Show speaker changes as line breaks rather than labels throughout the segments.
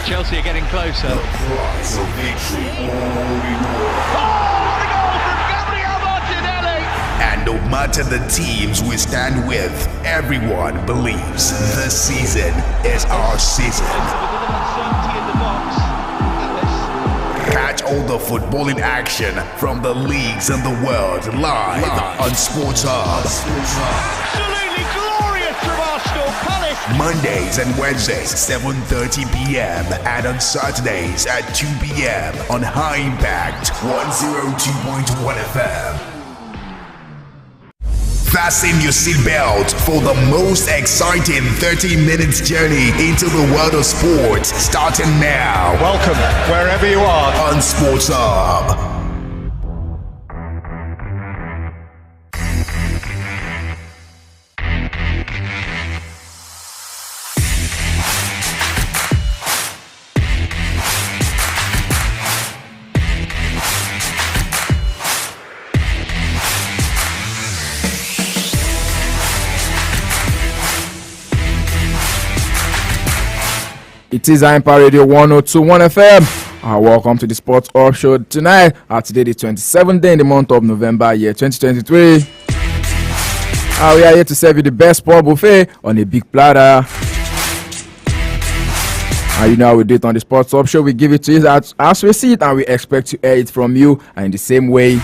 Chelsea are getting closer.
The prize of victory already won.
Oh, the goal from Gabriel Martinelli!
And no matter the teams we stand with, everyone believes this season is our season. Catch all the footballing action from the leagues in the world live on Sports Hub.
Absolutely glorious from Arsenal Palace.
Mondays and Wednesdays, 7:30 p.m. and on Saturdays at 2 p.m. on High Impact 102.1 FM. Fasten your seatbelt for the most exciting 30 minutes journey into the world of sports, starting now.
Welcome, wherever you are,
on Sports Hub.
It is Empire Radio 102.1 FM. Welcome to the Sports Hub Show tonight. Today, the 27th day in the month of November, year 2023. We are here to serve you the best sport buffet on a big platter. You know how we do it on the Sports Hub Show. We give it to you as we see it, and we expect to hear it from you in the same way.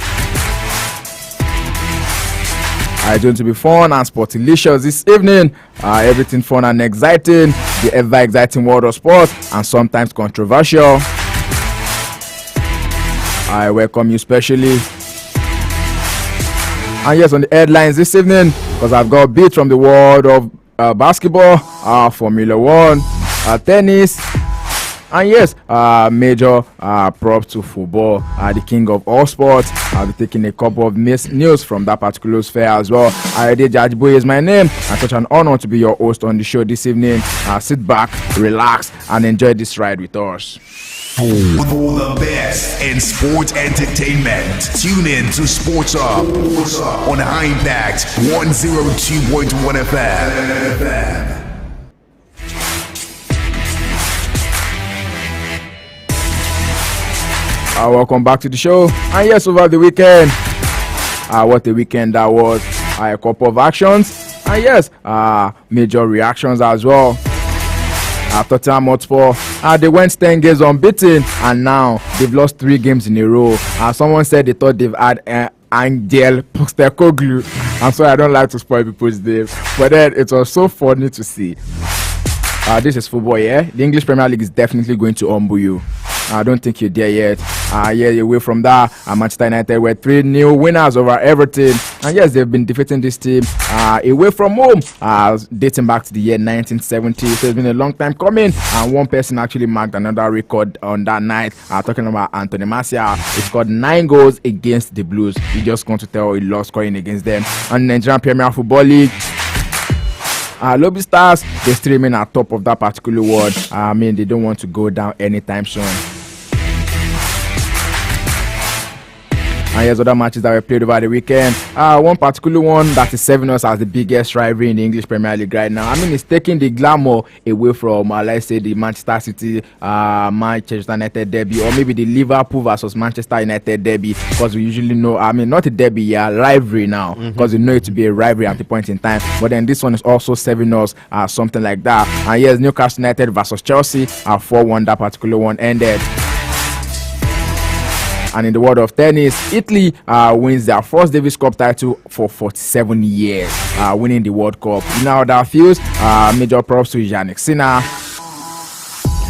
It's going to be fun and sportilicious this evening. Everything fun and exciting, the ever exciting world of sport, and sometimes controversial. I welcome you specially. And yes, on the headlines this evening, because I've got a bit from the world of basketball, Formula One, tennis, and yes, major props to football, the king of all sports. I'll be taking a couple of news from that particular sphere as well. Ayode Jajiboye is my name, and such an honor to be your host on the show this evening. Sit back, relax, and enjoy this ride with us.
For the best in sports entertainment, tune in to Sports Hub on High Impact 102.1 FM.
Welcome back to the show. And yes, over the weekend, what a weekend that was. A couple of actions, and yes, major reactions as well. Tottenham Hotspur, they went 10 games unbeaten, and now they've lost 3 games in a row. Someone said they thought they've had Angel Postecoglou. I'm sorry, I don't like to spoil people's names, but then it was so funny to see. This is football, yeah? The English Premier League is definitely going to humble you. I don't think you're there yet. Away from that, Manchester United were 3 new winners over Everton. And yes, they've been defeating this team away from home, dating back to the year 1970. So it's been a long time coming. And one person actually marked another record on that night. Talking about Anthony Martial. He scored 9 goals against the Blues. He just going to tell he lost scoring against them. And Nigerian Premier Football League, Lobby Stars, they still remain at top of that particular ward. They don't want to go down anytime soon. And here's other matches that were played over the weekend. One particular one that is serving us as the biggest rivalry in the English Premier League right now. It's taking the glamour away from, let's say, the Manchester City, Manchester United derby, or maybe the Liverpool versus Manchester United derby, because we usually know, not a derby, rivalry now, because we know it to be a rivalry at the point in time. But then this one is also serving us something like that. And yes, Newcastle United versus Chelsea, 4-1, that particular one ended. And in the world of tennis, Italy wins their first Davis Cup title for 47 years, winning the World Cup. You know how that feels. Major props to Jannik Sinner.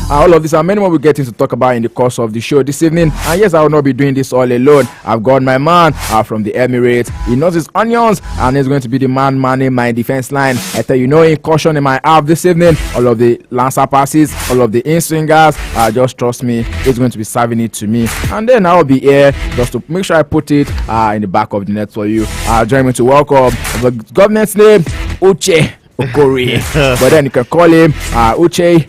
All of this and many more we'll get into talk about in the course of the show this evening. And yes, I will not be doing this all alone. I've got my man from the Emirates. He knows his onions, and he's going to be the man manning my defense line. I tell you, no incursion in my half this evening. All of the lancer passes, all of the in-swingers, just trust me, he's going to be serving it to me. And then I'll be here just to make sure I put it in the back of the net for you. Join me to welcome the government's name, Uche Okori. But then you can call him Uche,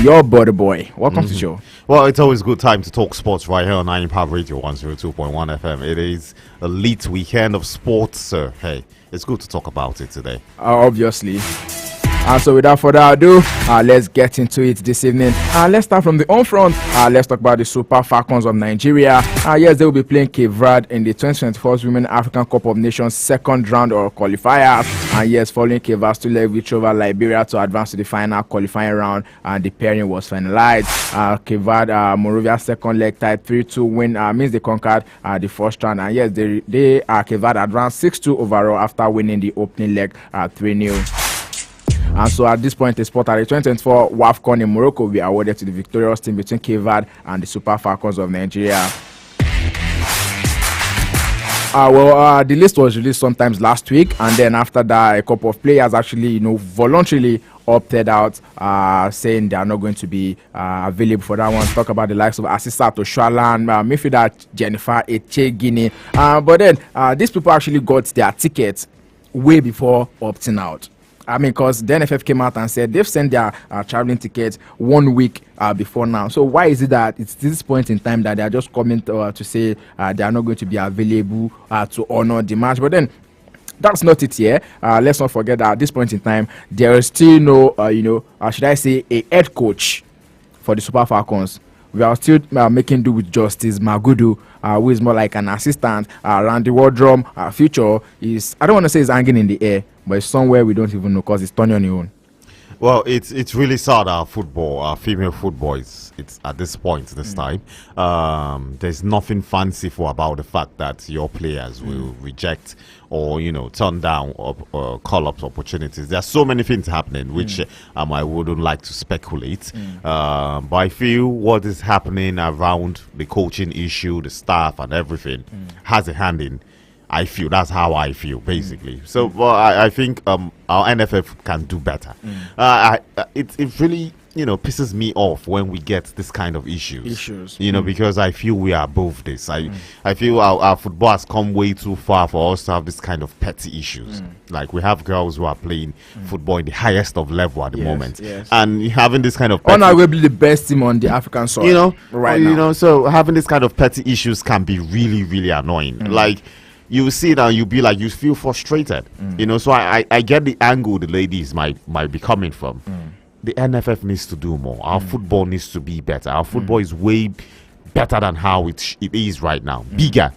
your body boy. Welcome to the show.
Well, it's always a good time to talk sports right here on Impact Radio 102.1 FM. It is a late weekend of sports, so hey, it's good to talk about it today.
Obviously. And so without further ado, let's get into it this evening. Let's start from the home front. Let's talk about the Super Falcons of Nigeria. Yes, they will be playing Cape Verde in the 2024 Women African Cup of Nations second round or qualifiers. And yes, following Cape Verde's 2-leg victory over Liberia to advance to the final qualifying round, and the pairing was finalized. Cape Verde, Moravia's second leg tied 3-2 win means they conquered the first round. And yes, they Cape Verde advanced 6-2 overall after winning the opening leg 3-0. And so at this point, the spot at the 2024 WAFCON in Morocco will be awarded to the victorious team between Cape Verde and the Super Falcons of Nigeria. The list was released sometimes last week, and then after that, a couple of players actually, voluntarily opted out, saying they are not going to be available for that one. Talk about the likes of Asisat Oshoala and midfielder Jennifer Echegini. But then these people actually got their tickets way before opting out. Because the NFF came out and said they've sent their traveling tickets 1 week before now. So why is it that it's this point in time that they are just coming to say they are not going to be available to honor the match? But then that's not it here. Let's not forget that at this point in time, there is still no, should I say, a head coach for the Super Falcons. We are still making do with Justice Magudu, who is more like an assistant. Randy Wardrum, future is, I don't want to say it's hanging in the air, but it's somewhere we don't even know because it's turning on your own.
Well, it's really sad our football, our female football, it's at this point this time. There's nothing fanciful about the fact that your players will reject or turn down or call up opportunities. There are so many things happening which I wouldn't like to speculate. But I feel what is happening around the coaching issue, the staff and everything has a hand in. I feel that's how I feel basically. So I think our NFF can do better. It really pisses me off when we get this kind of issues. Because I feel we are above this. I feel our football has come way too far for us to have this kind of petty issues. Like we have girls who are playing football in the highest of level at the moment, and having this kind of
arguably the best team on the African soil now.
So having this kind of petty issues can be really, really annoying. Like, you see it and you be like, you feel frustrated, so I get the angle the ladies might be coming from. The NFF needs to do more. Our football needs to be better. Our football is way better than how it is right now. Bigger.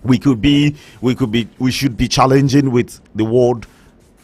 We should be challenging with the world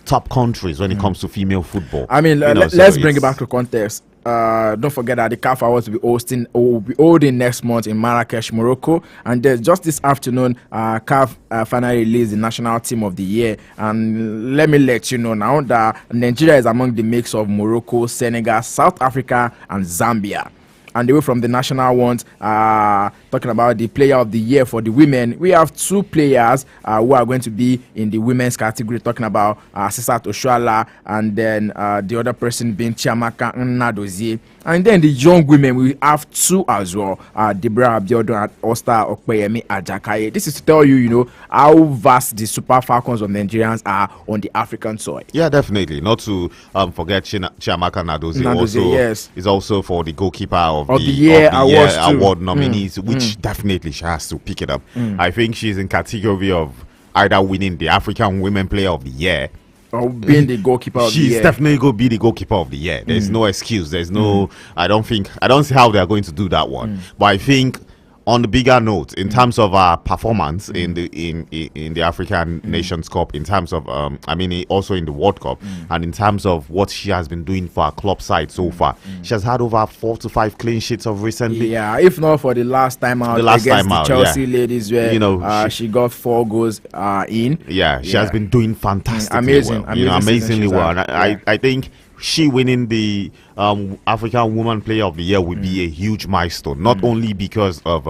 top countries when it comes to female football.
Let's bring it back to context. Don't forget that the CAF Awards will be holding next month in Marrakesh, Morocco. And just this afternoon, CAF finally released the national team of the year. And let me let you know now that Nigeria is among the mix of Morocco, Senegal, South Africa, and Zambia. And away from the national ones, talking about the player of the year for the women, we have two players who are going to be in the women's category, talking about Asisat Oshoala and then the other person being Chiamaka Nnadozie. And then the young women, we have two as well, Deborah Abiodun and Osta Okpeyemi Ajakaye. This is to tell you, how vast the Super Falcons of Nigerians are on the African soil.
Yeah, definitely. Not to forget Chiamaka Nnadozie is also for the goalkeeper of the year award nominees, which definitely she has to pick it up. I think she's in category of either winning the African Women Player of the Year
or being the goalkeeper of the year.
She's definitely going to be the goalkeeper of the year. There's no excuse. There's no. I don't see how they are going to do that one. But I think, on the bigger note, in terms of our performance in the African Nations Cup, in terms of also in the World Cup, and in terms of what she has been doing for our club side so far, she has had over 4 to 5 clean sheets of recently.
Yeah, if not for the last time out against the Chelsea ladies, where she got 4 goals in.
Yeah, she has been doing fantastically amazingly well. And I think she winning the African Woman Player of the Year would be a huge milestone, not only because of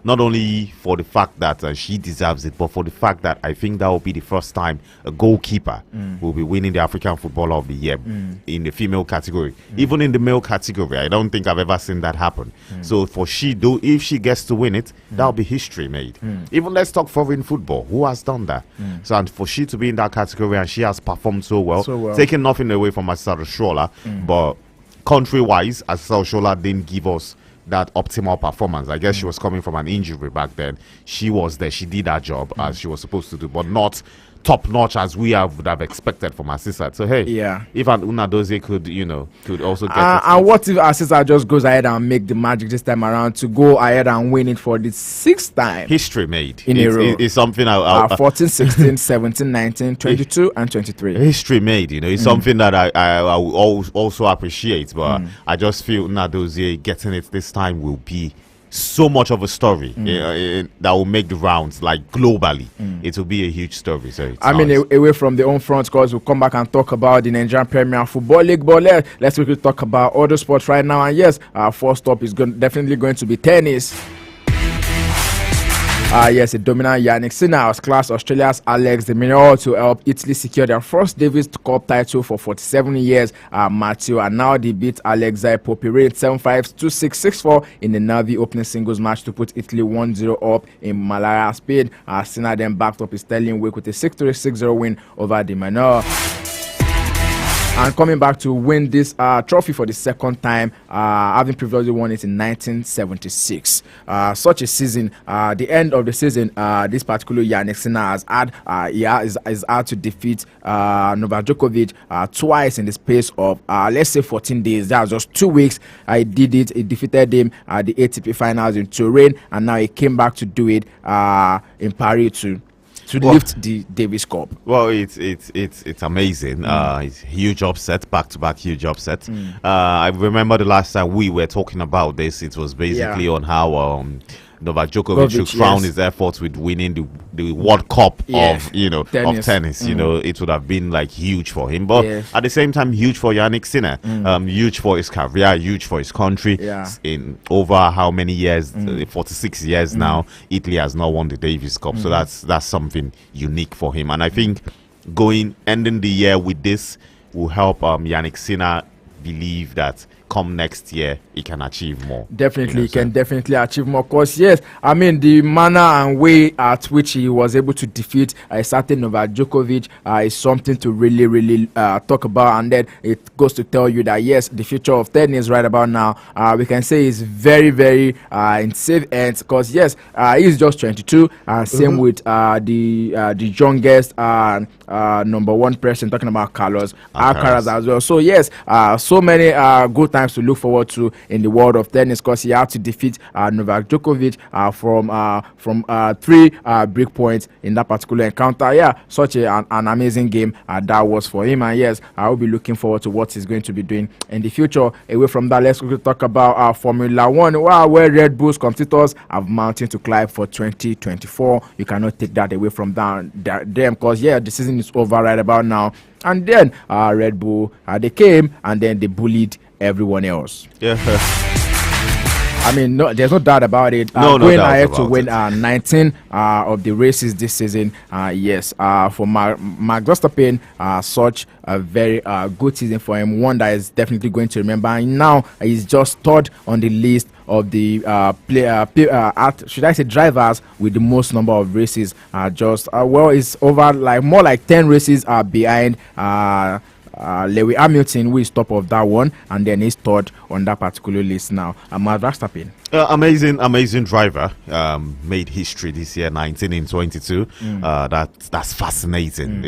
not only for the fact that she deserves it, but for the fact that I think that will be the first time a goalkeeper will be winning the African Footballer of the Year in the female category. Even in the male category, I don't think I've ever seen that happen. So for if she gets to win it, that'll be history made. Even let's talk foreign football. Who has done that? So, and for she to be in that category and she has performed so well. Taking nothing away from Asisat Oshoala, but country-wise, Asisat Oshoala didn't give us that optimal performance. I guess she was coming from an injury back then. She was there. She did her job as she was supposed to do, but not top notch as we would have expected from Asisa. So hey,
Yeah.
if an Unadozie could also get
And what if Asisa just goes ahead and make the magic this time around to go ahead and win it for the 6th time?
history made
In a row.
It's something
14, 16, 17, 19, 22, and 23.
history made. It's something that I will also appreciate, but I just feel Unadozie getting it this time will be so much of a story that will make the rounds, like globally. It will be a huge story. So
I mean, away from the home front, because we'll come back and talk about the Nigerian Premier Football League. But let's quickly talk about other sports right now. And yes, our first stop is definitely going to be tennis. Yes, a dominant Yannick Sinner outclassed Australia's Alex de Minaur to help Italy secure their first Davis Cup title for 47 years. Matteo and now they beat Alexei Popyrin 7-5, 2-6, 6-4 in the Navi opening singles match to put Italy 1-0 up in Malaga, Spain. Sinner then backed up his sterling wake with a 6-3, 6-0 win over de Minaur. And coming back to win this trophy for the second time, having previously won it in 1976. Such a season, the end of the season, this particular Yannick Sinner has had to defeat Novak Djokovic twice in the space of let's say 14 days. That was just 2 weeks. He did it. He defeated him at the ATP finals in Turin, and now he came back to do it in Paris to lift the Davis Cup.
Well, it's amazing. It's huge upset, back-to-back huge upset. I remember the last time we were talking about this, it was basically on how Novak Djokovic should crown his efforts with winning the World Cup of tennis. It would have been like huge for him, but at the same time huge for Yannick Sinner, huge for his career, huge for his country. In over how many years? 46 years now, Italy has not won the Davis Cup, so that's something unique for him. And I think ending the year with this will help Yannick Sinner believe that come next year he can achieve more.
Definitely, he can definitely achieve more. Because yes, I mean the manner and way at which he was able to defeat a certain Novak Djokovic is something to really talk about. And then it goes to tell you that yes, the future of tennis right about now, we can say is very in safe hands. Because yes, he's just 22, and same with the youngest number one person, talking about Carlos Alcaraz as well. So yes, so many good times to look forward to in the world of tennis, because he had to defeat Novak Djokovic from 3 break points in that particular encounter. Yeah, such an amazing game that was for him. And yes, I will be looking forward to what he's going to be doing in the future. Away from that, let's quickly talk about Formula One, where Red Bull's competitors have mountain to climb for 2024. You cannot take that away from them, because yeah, the season is over right about now. And then Red Bull, they came and then they bullied everyone else.
Yeah.
I mean, there's no doubt about it. Going ahead to win 19 of the races this season. Yes, for Max Verstappen, such a very good season for him. One that is definitely going to remember. And now he's just third on the list of the drivers with the most number of races. It's over more like 10 races behind Lewis Hamilton, who is top of that one, and then he's third on that particular list now. Max Verstappen.
Amazing driver. Made history this year, 19 in 22. That's fascinating.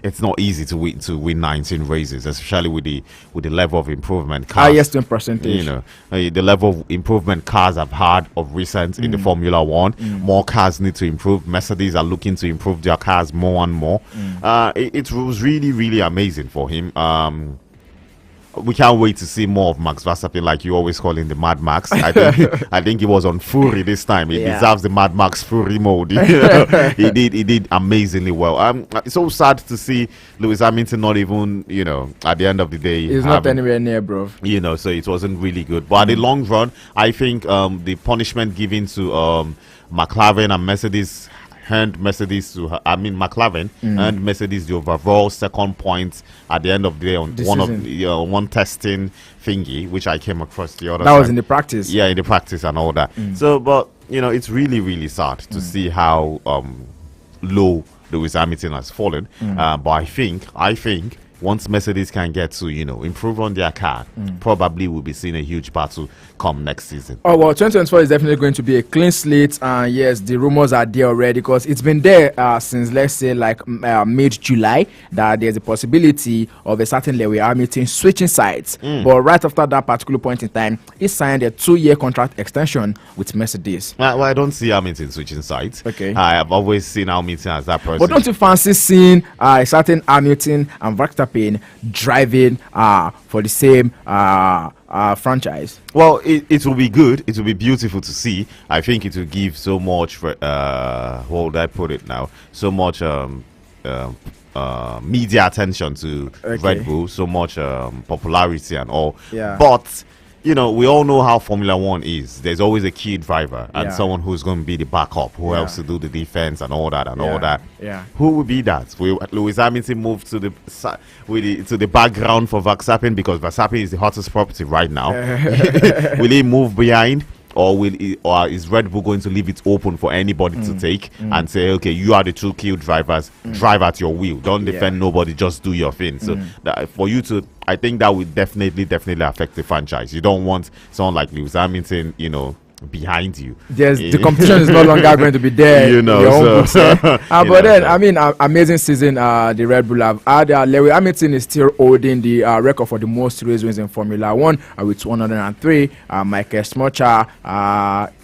It's not easy to win 19 races, especially with the level of improvement.
Highest in percentage.
The level of improvement cars have had of recent in the Formula One. More cars need to improve. Mercedes are looking to improve their cars more and more. It was really amazing for him. We can't wait to see more of Max Verstappen, like you always call him, the Mad Max. I think he was on Fury this time. He deserves the Mad Max Fury mode. He did amazingly well. It's so sad to see Lewis Hamilton not even, at the end of the day,
he's not anywhere near, bro.
So it wasn't really good. But at the long run, I think the punishment given to McLaren and Mercedes earned McLaren earned Mercedes the overall second point at the end of the day on one testing thingy, which I came across the other time.
That was in the practice.
Yeah, in the practice and all that. So, but it's really sad to see how low Lewis Hamilton has fallen. But I think once Mercedes can get to, improve on their car, probably we'll be seeing a huge battle come next season.
Oh, well, 2024 is definitely going to be a clean slate. And yes, the rumors are there already because it's been there since, let's say, like mid-July, that there's a possibility of a certain Lewis Hamilton switching sides. But right after that particular point in time, he signed a 2-year contract extension with Mercedes.
Well, I don't see Hamilton switching sides.
Okay.
I have always seen Hamilton as that person.
But don't you fancy seeing a certain Hamilton and Verstappen driving for the same franchise?
Well, it will be good. It will be beautiful to see. I think it will give so much, how would I put it now? So much media attention to Red Bull, so much popularity and all.
Yeah.
But we all know how Formula One is. There's always a key driver and someone who's going to be the backup, who helps to do the defense and all that all that.
Yeah.
Who will be that? Will Lewis Hamilton move to the background for Verstappen because Verstappen is the hottest property right now? Will he move behind? Or is Red Bull going to leave it open for anybody to take and say, okay, you are the two key drivers, drive at your wheel, don't defend nobody, just do your thing. So for you to, I think that would definitely affect the franchise. You don't want someone like Lewis Hamilton, behind you.
Yes, the competition is no longer going to be there. But then, I mean, amazing season the Red Bull have had. Lewis Hamilton is still holding the record for the most race wins in Formula One with 103. Michael Schumacher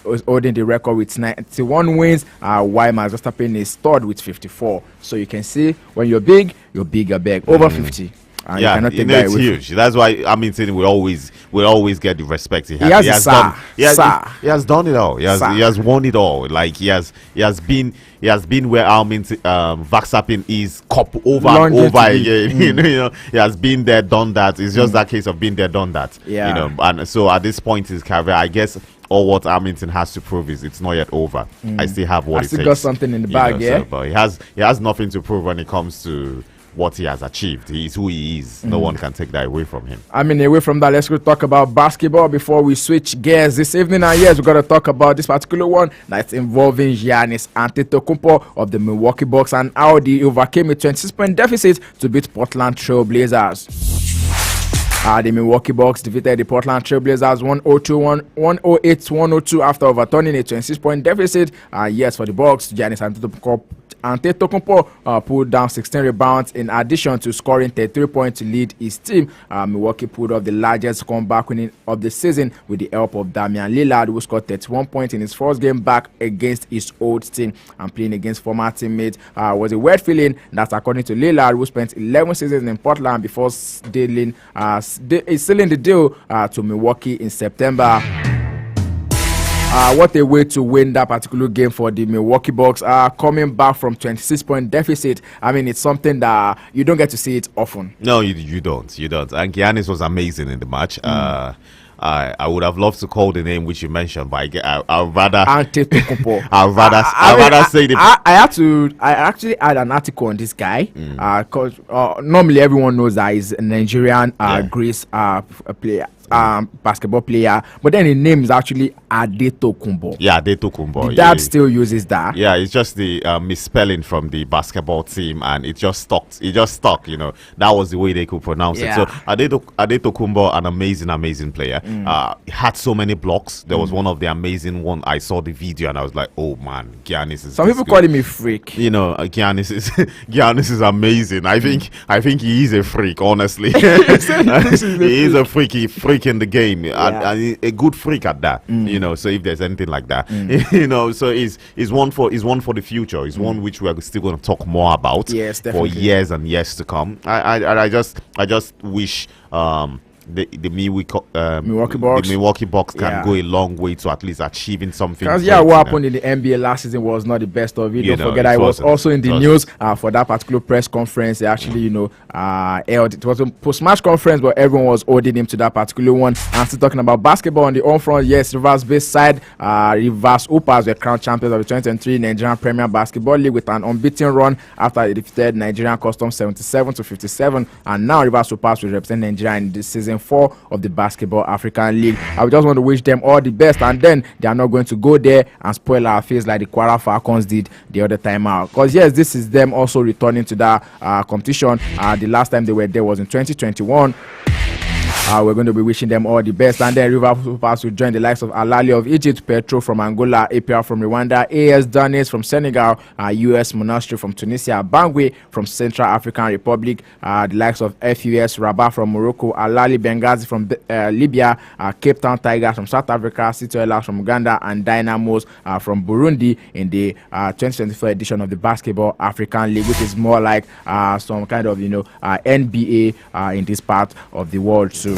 is holding the record with 91 wins, while Max Verstappen is third with 54. So you can see when you're big, you're big. Over 50.
It's huge. That's why Hamilton will always get the respect he has.
He has
done it all. He has won it all. Like he has been where Verstappen is over and over again. He has been there, done that. It's just that case of being there, done that. And so at this point in his career, I guess all what Hamilton has to prove is it's not yet over. I still have what it takes.
I still got something in the bag,
but he has nothing to prove when it comes to what he has achieved. He is who he is. No one can take that away from him. Away
from that, let's go talk about basketball before we switch gears this evening. And yes, we're going to talk about this particular one that's involving Giannis Antetokounmpo of the Milwaukee Bucks and how they overcame a 26-point deficit to beat Portland Trail Blazers. The Milwaukee Bucks defeated the Portland Trail Blazers 108-102 after overturning a 26-point deficit. Yes, for the Bucks, Giannis Antetokounmpo pulled down 16 rebounds in addition to scoring 33 points to lead his team. Milwaukee pulled off the largest comeback winning of the season with the help of Damian Lillard, who scored 31 points in his first game back against his old team. And playing against former teammates was a weird feeling. That's according to Lillard, who spent 11 seasons in Portland before sealing the deal to Milwaukee in September. What a way to win that particular game for the Milwaukee Bucks. Coming back from 26-point deficit. I mean, it's something that you don't get to see it often.
No, you don't. And Giannis was amazing in the match. I would have loved to call the name which you mentioned, but I'd rather
Antetokounmpo.
I'd rather say the.
I actually had an article on this guy because normally everyone knows that he's a Nigerian Greece player. Basketball player, but then his name is actually Adetokunbo.
Adetokunbo.
The dad still uses that.
It's just the misspelling from the basketball team, and it just stuck. That was the way they could pronounce it. So Adetokunbo, an amazing player. He had so many blocks. There was one of the amazing one. I saw the video and I was like, oh man, Giannis is.
Some people call him a freak.
Giannis is amazing. I think he is a freak. Honestly, he is a freaky freak in the game, and a good freak at that. So if there's anything like that, so is one for the future. It's one which we are still going to talk more about for years and years to come. I just wish the Milwaukee Bucks can go a long way to at least achieving something.
Because what happened in the NBA last season was not the best of it. Don't forget, I was also in the news for that particular press conference. They actually, held. It was a post-match conference, but everyone was holding him to that particular one. And still talking about basketball on the home front. Yes, Rivers-based side, Rivers Hoopers were crowned champions of the 2023 Nigerian Premier Basketball League with an unbeaten run after they defeated Nigerian Customs 77-57. And now Rivers Hoopers will represent Nigeria in this season season 4 of the Basketball African League. I just want to wish them all the best, and then they are not going to go there and spoil our face like the Kwara Falcons did the other time out. Because yes, this is them also returning to that competition. The last time they were there was in 2021. We're going to be wishing them all the best. And then River Superstars will join the likes of Alali of Egypt, Petro from Angola, APR from Rwanda, AS Danis from Senegal, US Monastery from Tunisia, Bangui from Central African Republic, the likes of FUS Rabat from Morocco, Alali Benghazi from Libya, Cape Town Tigers from South Africa, City Oilers from Uganda, and Dynamos from Burundi in the 2024 edition of the Basketball African League, which is more like some kind of NBA in this part of the world too.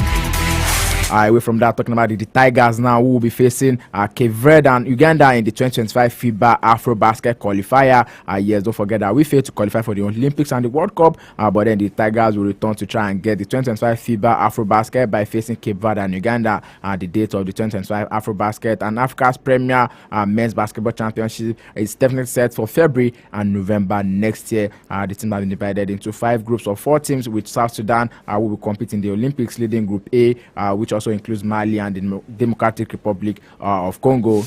Away from that, talking about the Tigers now, who will be facing Cape Verde and Uganda in the 2025 FIBA AfroBasket qualifier. Yes, don't forget that we failed to qualify for the Olympics and the World Cup, but then the Tigers will return to try and get the 2025 FIBA AfroBasket by facing Cape Verde and Uganda. The date of the 2025 AfroBasket and Africa's Premier Men's Basketball Championship is definitely set for February and November next year. The team has been divided into 5 groups of 4 teams, with South Sudan will be competing in the Olympics, leading Group A, which also includes Mali and the Democratic Republic of Congo.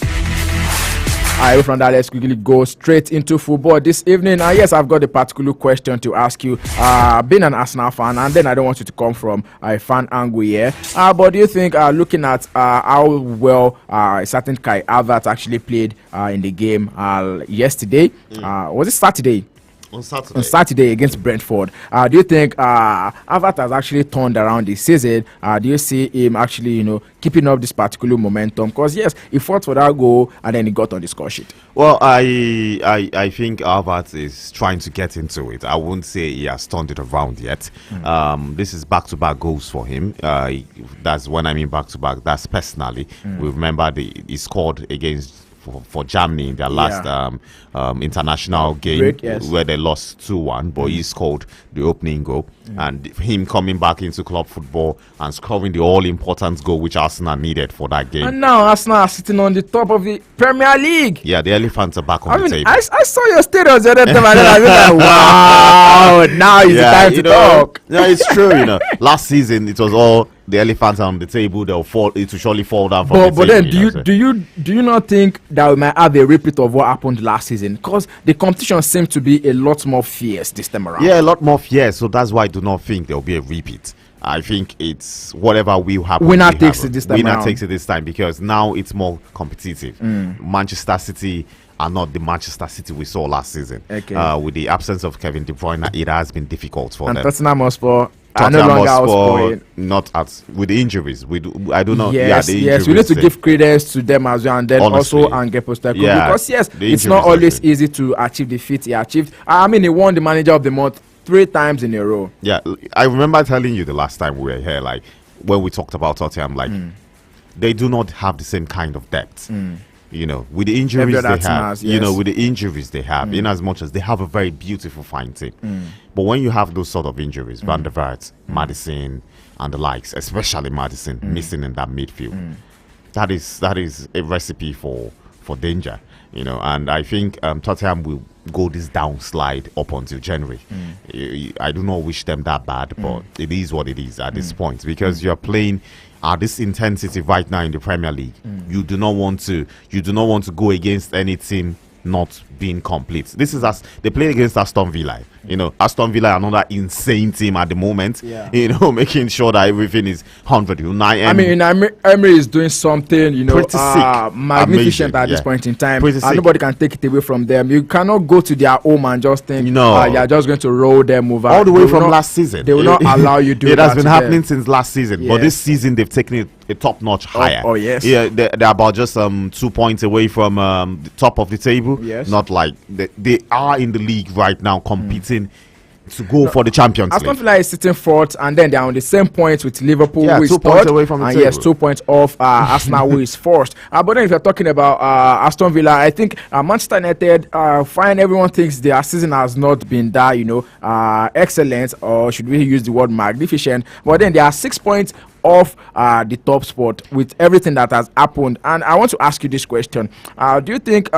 Away from that, let's quickly go straight into football this evening. Yes, I've got a particular question to ask you. Being an Arsenal fan, and then I don't want you to come from a fan angle here, but do you think, looking at how well a certain Kai Havertz actually played in the game yesterday, was it Saturday? On Saturday against Brentford, do you think Havertz has actually turned around this season? Do you see him actually, keeping up this particular momentum? Because yes, he fought for that goal and then he got on the score sheet. Well,
I think Havertz is trying to get into it. I wouldn't say he has turned it around yet. This is back-to-back goals for him. That's when I mean back-to-back. That's personally. We remember he scored against for Germany in their last international game where they lost 2-1, but he scored the opening goal. And him coming back into club football and scoring the all-important goal which Arsenal needed for that game.
And now Arsenal are sitting on the top of the Premier League.
Yeah, the elephants are back on the table.
I saw your status the other time and I was like, wow, now is the time to talk.
Yeah, it's true. Last season it was all the elephants on the table. They'll fall. It will surely fall down from the table. But
then, do you not think that we might have a repeat of what happened last season? Because the competition seems to be a lot more fierce this time around.
Yeah, a lot more fierce. So that's why I do not think there will be a repeat. I think it's whatever will happen.
Winner takes it this time.
Winner takes it this time because now it's more competitive. Manchester City are not the Manchester City we saw last season. Okay. With the absence of Kevin De Bruyne, it has been difficult for them.
Tottenham Hotspur not
with the injuries. I don't know.
Yes, we need to give credence to them as well, and then honestly, also Ange Postecoglou, because yes, it's not always easy to achieve the feat he achieved. I mean, he won the Manager of the Month 3 times in a row.
Yeah, I remember telling you the last time we were here, like when we talked about Tottenham, like they do not have the same kind of depth. With the injuries they have, with the injuries they have, in as much as they have a very beautiful fine team. But when you have those sort of injuries, Van der Vaart, Maddison, and the likes, especially Maddison, missing in that midfield, that is a recipe for danger, And I think Tottenham will go this downslide up until January. I do not wish them that bad, but it is what it is at this point, because you're playing at this intensity right now in the Premier League. You do not want to go against any team not being complete. This is as they play against Aston Villa. Aston Villa, another insane team at the moment. Making sure that everything is 100. Emery
is doing something, pretty sick, magnificent at this point in time. Nobody can take it away from them. You cannot go to their home and just think, you're just going to roll them over.
All the way from last season.
They will not allow you to do that.
It has been happening since last season, but this season they've taken it a top notch higher.
Oh yes.
Yeah, they're about just 2 points away from the top of the table.
Yes.
Not like they are in the league right now competing to go for the Champions League.
Aston Villa is sitting fourth, and then they're on the same points with Liverpool,
who is
2
points away from the table.
Yes, 2 points off Arsenal, who is first. But then if you're talking about Aston Villa, I think Manchester United, fine, everyone thinks their season has not been that, excellent, or should we use the word magnificent? But then they are 6 points off the top spot with everything that has happened. And I want to ask you this question: do you think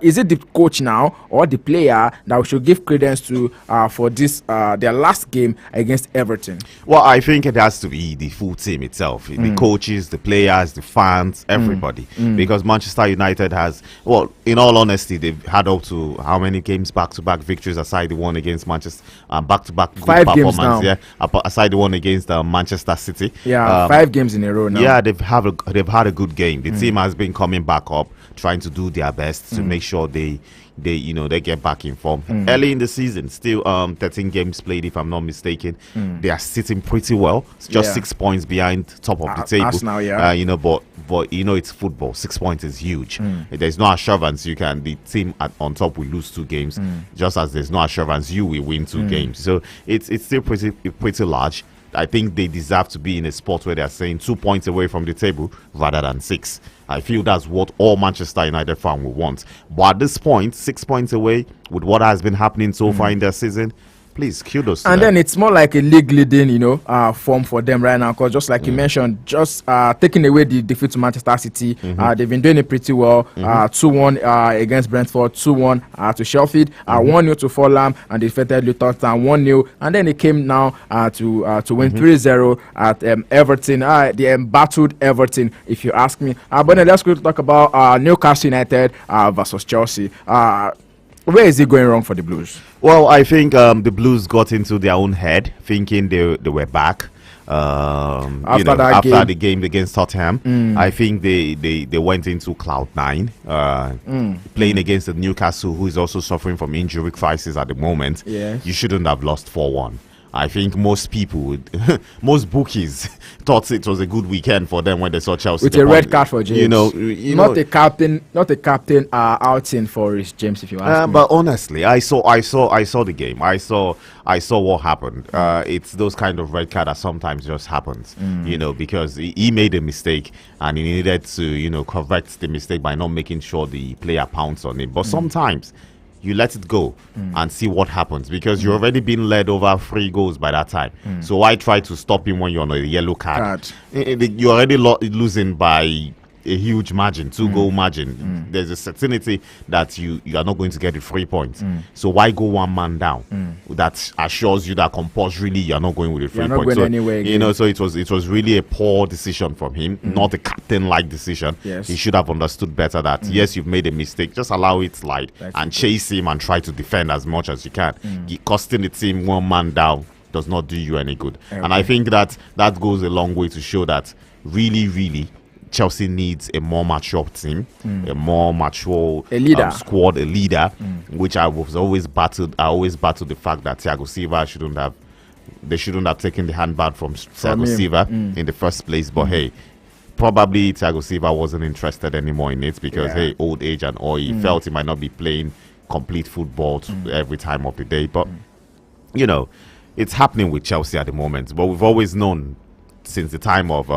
is it the coach now or the player that we should give credence to for this their last game against Everton?
Well, I think it has to be the full team itself, the coaches, the players, the fans, everybody. Because Manchester United has, well, in all honesty, they've had up to how many games back-to-back victories aside the one against Manchester, back-to-back good
5 games
performance,
now.
aside the one against Manchester City.
Yeah, 5 games in a row now.
Yeah, they've had a good game. The team has been coming back up, trying to do their best to make sure they get back in form. Early in the season, still 13 games played, if I'm not mistaken. They are sitting pretty well. It's just 6 points behind top of the table.
Arsenal, yeah.
But it's football. 6 points is huge. There's no assurance the team on top will lose 2 games, just as there's no assurance you will win 2 games. So it's still pretty large. I think they deserve to be in a spot where they're saying 2 points away from the table rather than 6. I feel that's what all Manchester United fans will want. But at this point, 6 points away with what has been happening so far in their season, please, kudos to
and
them.
then it's more like a league leading, form for them right now. Because just like you mentioned, just taking away the defeat to Manchester City, they've been doing it pretty well. 2-1 against Brentford, 2-1 to Sheffield, 1-0 to Fulham, and defeated Luton Town 1-0. And then it came now to win 3-0 at Everton. The embattled Everton, if you ask me. But then let's go to talk about Newcastle United versus Chelsea. Where is it going wrong for the Blues?
Well, I think the Blues got into their own head, thinking they were back. After the game against Tottenham, I think they went into cloud 9, playing against the Newcastle, who is also suffering from injury crisis at the moment.
Yes.
You shouldn't have lost 4-1. I think most people, most bookies, thought it was a good weekend for them when they saw Chelsea
with a red card for James. Not a captain outing for Rhys James, if you ask me.
But honestly, I saw the game. I saw what happened. It's those kind of red card that sometimes just happens, because he made a mistake and he needed to, correct the mistake by not making sure the player pounced on him. But sometimes you let it go and see what happens, because you've already been led over 3 goals by that time. So why try to stop him when you're on a yellow card? You're already losing by a huge margin, 2-goal margin. There's a certainty that you are not going to get the 3 points. So why go one man down? That assures you that compulsorily you're not going with the 3 points.
So anywhere
so it was really a poor decision from him, not a captain-like decision.
Yes.
He should have understood better that yes, you've made a mistake, just allow it slide and chase him and try to defend as much as you can. Costing the team one man down does not do you any good. And I think that goes a long way to show that really Chelsea needs a more mature team, a more mature
leader.
Squad, a leader, which I always battled the fact that Thiago Silva shouldn't have taken the handbag from Thiago Silva in the first place. But hey, probably Thiago Silva wasn't interested anymore in it because old age and all. He felt he might not be playing complete football every time of the day. But it's happening with Chelsea at the moment. But we've always known since the time of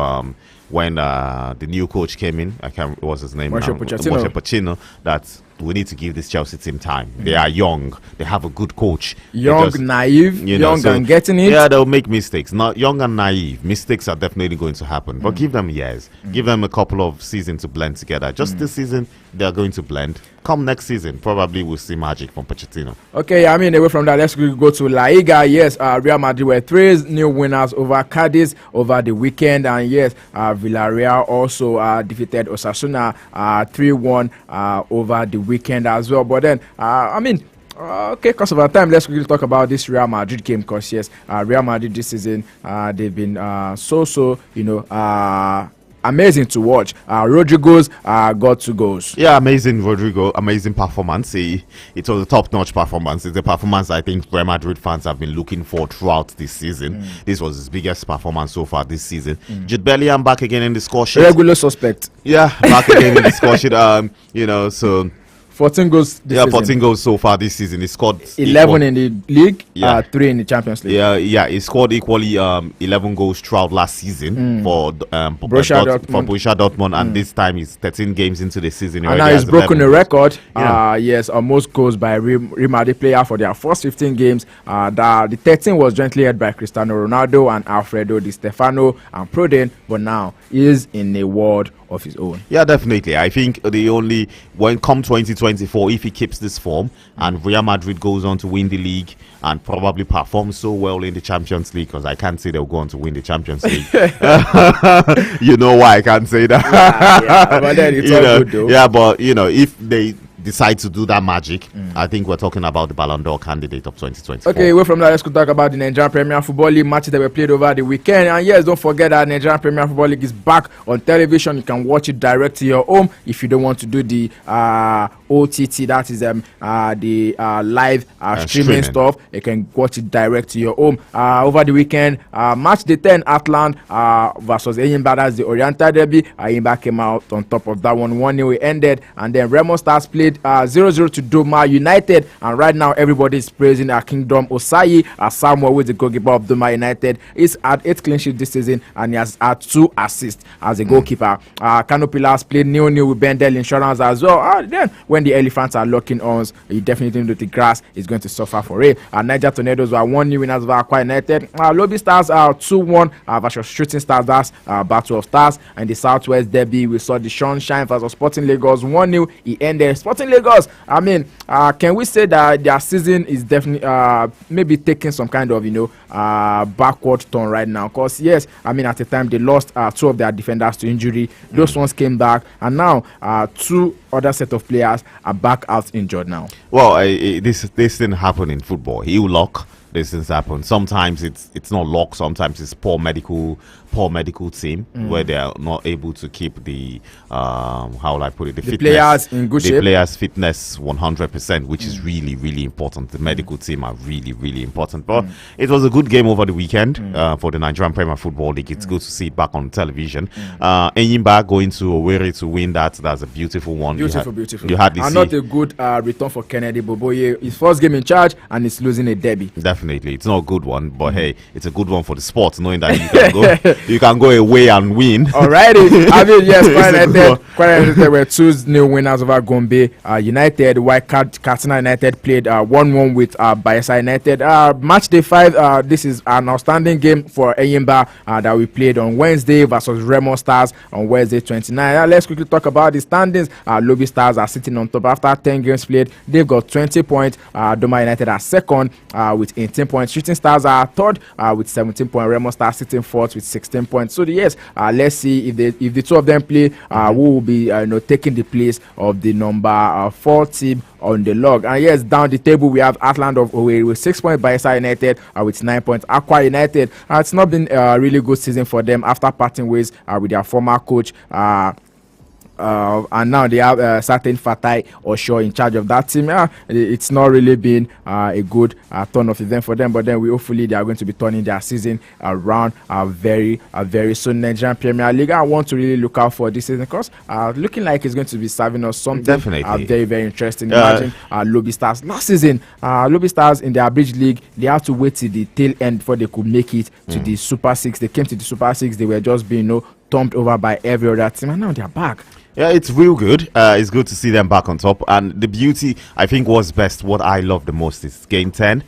when the new coach came in, what was his name?
Mauricio
Pochettino, that we need to give this Chelsea team time. They are young. They have a good coach.
Naive, and getting it.
Yeah, they'll make mistakes. Not young and naive. Mistakes are definitely going to happen. But give them years. Give them a couple of seasons to blend together. Just this season, they're going to blend. Come next season, probably we'll see magic from Pochettino.
Okay, away from that, let's go to La Liga. Yes, Real Madrid were 3 new winners over Cadiz over the weekend. And yes, Villarreal also defeated Osasuna 3-1 over the weekend as well. But then, because of our time, let's quickly talk about this Real Madrid game. Because yes, Real Madrid this season, they've been amazing to watch. Rodrigo's got 2 goals.
Yeah, amazing Rodrigo, amazing performance. It was a top-notch performance. It's a performance I think Real Madrid fans have been looking for throughout this season. This was his biggest performance so far this season. Jude Bellingham back again in the score sheet.
Regular suspect.
Yeah, back again in the score sheet. So
14 goals this season.
14 goals so far this season. He scored
11 in the league,
Yeah.
3 in the Champions League.
Yeah, he scored equally 11 goals throughout last season for
Borussia
Dortmund, and this time he's 13 games into the season.
And now he's broken a record.
Yeah.
Yes, most goals by Real Madrid player for their first 15 games. The 13 was jointly held by Cristiano Ronaldo and Alfredo Di Stefano and Proden, but now he is in a world of his own.
Yeah, definitely. I think when come 2024, if he keeps this form and Real Madrid goes on to win the league and probably perform so well in the Champions League, because I can't say they'll go on to win the Champions League. You know why I can't say that?
Yeah, but then it's all good though.
Yeah, but if they decide to do that magic, I think we're talking about the Ballon d'Or candidate of 2024.
Okay, away from that, let's go talk about the Nigerian Premier Football League matches that were played over the weekend. And yes, don't forget that Nigerian Premier Football League is back on television. You can watch it direct to your home if you don't want to do the OTT, that is the live streaming stuff. You can watch it direct to your home. Over the weekend, match day 10, Atlant versus Enyimba, that's the Oriental Derby. Enyimba came out on top of that one. 1-0 it ended, and then Remo Stars played 0-0 to Doma United, and right now everybody is praising Kingdom Osayi. Samuel, with the goalkeeper of Doma United, is at 8 clean sheets this season, and he has had 2 assists as a goalkeeper. Kano Pillars played 0-0 with Bendel Insurance as well. Then when the Elephants are locking arms, you definitely know the grass is going to suffer for it. Niger Tornadoes were 1-0 winners of Akwa United. Lobby Stars are 2-1 versus Shooting Stars. That's Battle of Stars. And the Southwest Derby, we saw the Sunshine versus Sporting Lagos 1-0. He ended. Sporting Lagos, can we say that their season is definitely maybe taking some kind of backward turn right now? Because yes, at the time they lost 2 of their defenders to injury. Those ones came back, and now 2 other set of players are back out injured now.
Well, this didn't happen in football. He will lock. These things happen. Sometimes it's not luck. Sometimes it's poor medical team where they are not able to keep the how will I put it, the fitness,
players in good shape.
The players' fitness 100%, which is really, really important. The medical team are really, really important. But it was a good game over the weekend for the Nigerian Premier Football League. It's good to see it back on television. Enyimba going to Owerri to win that. That's a beautiful one.
Beautiful.
You hardly see.
Not a good return for Kennedy Boboye. His first game in charge, and he's losing a derby.
Definitely, it's not a good one, but hey, it's a good one for the sport, knowing that you can go away and win.
Alrighty, yes, Kwara United were 2-0 winners over Gombe United. White Katsina United played 1-1 with Bayelsa United. Match day 5. This is an outstanding game for Enyimba that we played on Wednesday versus Remo Stars on Wednesday 29. Let's quickly talk about the standings. Lobby Stars are sitting on top after 10 games played. They've got 20 points. Doma United are second with 18 points. Shooting Stars are third with 17 points. Remo Stars sitting fourth with 16 points. So let's see if the 2 of them play, who will be taking the place of the number 4 team on the log. And yes, down the table we have Atlant of Owerri with 6 points, Bayelsa United with 9 points. Akwa United, it's not been a really good season for them after parting ways with their former coach. And now they have certain Fatai Osho in charge of that team. It's not really been a good turn of event for them, but then hopefully they are going to be turning their season around very soon. Nigerian Premier League, I want to really look out for this season because looking like it's going to be serving us something
definitely
very, very interesting. Imagine Lobby Stars last season. Lobby Stars in the Abridged League, they had to wait till the tail end before they could make it to the Super 6. They came to the Super 6, they were just being thumped over by every other team, and now they're back.
Yeah, it's real good. It's good to see them back on top. And the beauty, I think, was best. What I love the most is game 10.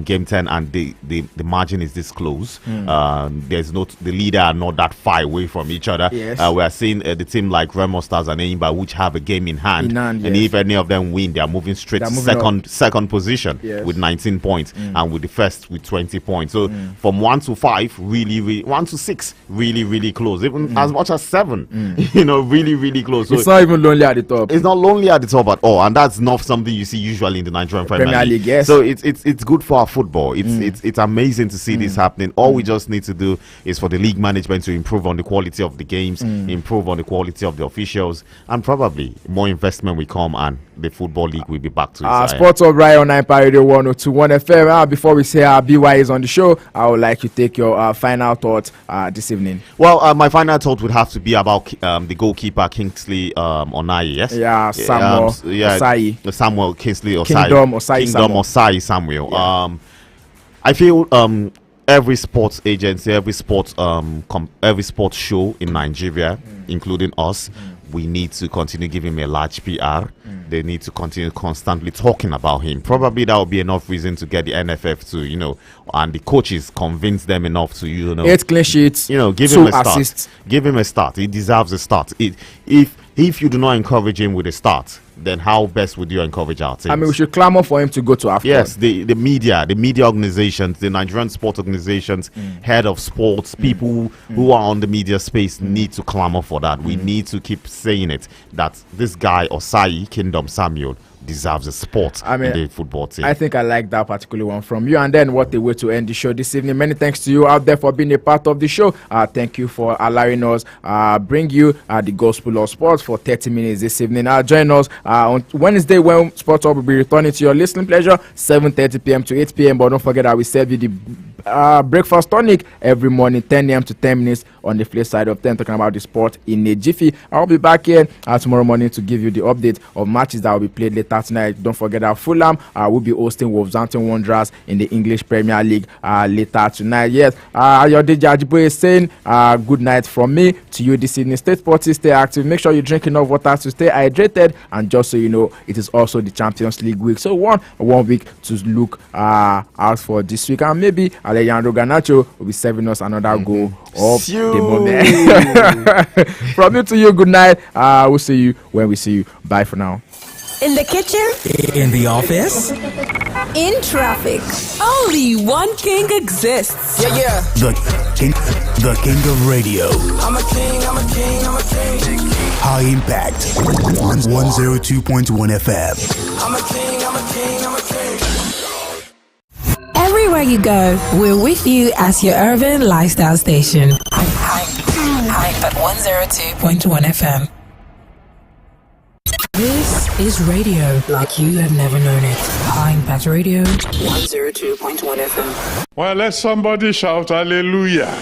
Game 10, and the margin is this close. There's the leader are not that far away from each other.
Yes.
We are seeing the team like Remo Stars and Enyimba, which have a game in hand. And if any of them win, they are moving straight to second position with 19 points, and with the first with 20 points. So from 1 to 5, really 1 to 6, really close. Even as much as 7, really close. So
it's not even lonely at the top.
It's not lonely at the top at all, and that's not something you see usually in the Nigerian Premier League.
Yes.
So it's good for our football. It's amazing to see this happening. All we just need to do is for the league management to improve on the quality of the games, improve on the quality of the officials, and probably more investment will come, and the football league will be back to its
Sports of Ryan on 9 Radio 102.1 FM. Before we say BY is on the show, I would like to take your final thoughts this evening.
Well, my final thought would have to be about the goalkeeper King Kingsley Onayi, yes?
Yeah, Samuel Osayi.
Samuel Kingsley Osayi.
Kingdom Osayi
Samuel.
Yeah.
I feel every sports agency, every sports show in Nigeria, including us, we need to continue giving him a large PR. They need to continue constantly talking about him. Probably that will be enough reason to get the NFF to, and the coaches convince them enough to,
8 clean sheets,
give
2
him a start.
assists.
Give him a start. He deserves a start. If you do not encourage him with a start, then how best would you encourage our teams?
I mean, we should clamor for him to go to AFCON.
Yes, the media organizations, the Nigerian sport organizations, head of sports, people who are on the media space need to clamor for that. We need to keep saying it, that this guy, Osayi, Kingdom Samuel, deserves a spot in the football team.
I think I like that particular one from you. And then what a way to end the show this evening. Many thanks to you out there for being a part of the show. Thank you for allowing us bring you the gospel of sports for 30 minutes this evening. Join us on Wednesday when Sports Hub will be returning to your listening pleasure, 7:30 p.m. to 8 p.m. But don't forget that we serve you the breakfast tonic every morning, 10 a.m. to 10 minutes on the flip side of 10, talking about the sport in a jiffy. I'll be back here tomorrow morning to give you the update of matches that will be played later tonight. Don't forget that Fulham will be hosting Wolverhampton Wanderers in the English Premier League later tonight. Yes, your DJ Ajibo is saying good night from me to you this evening. Stay sporty, stay active. Make sure you drink enough water to stay hydrated. And just so you know, it is also the Champions League week. So one week to look out for this week. And maybe Alejandro Garnacho will be serving us another goal of the moment. From me to you, good night. We'll see you when we see you. Bye for now.
In the kitchen?
In the office?
In traffic. Only one king exists.
Yeah.
The king of radio.
I'm a king.
High impact. 102.1 FM.
I'm a king.
Everywhere you go, we're with you as your urban lifestyle station. Hype at 102.1 FM. This is radio like you have never known it. High Impact Radio, 102.1 FM.
Well, let somebody shout hallelujah.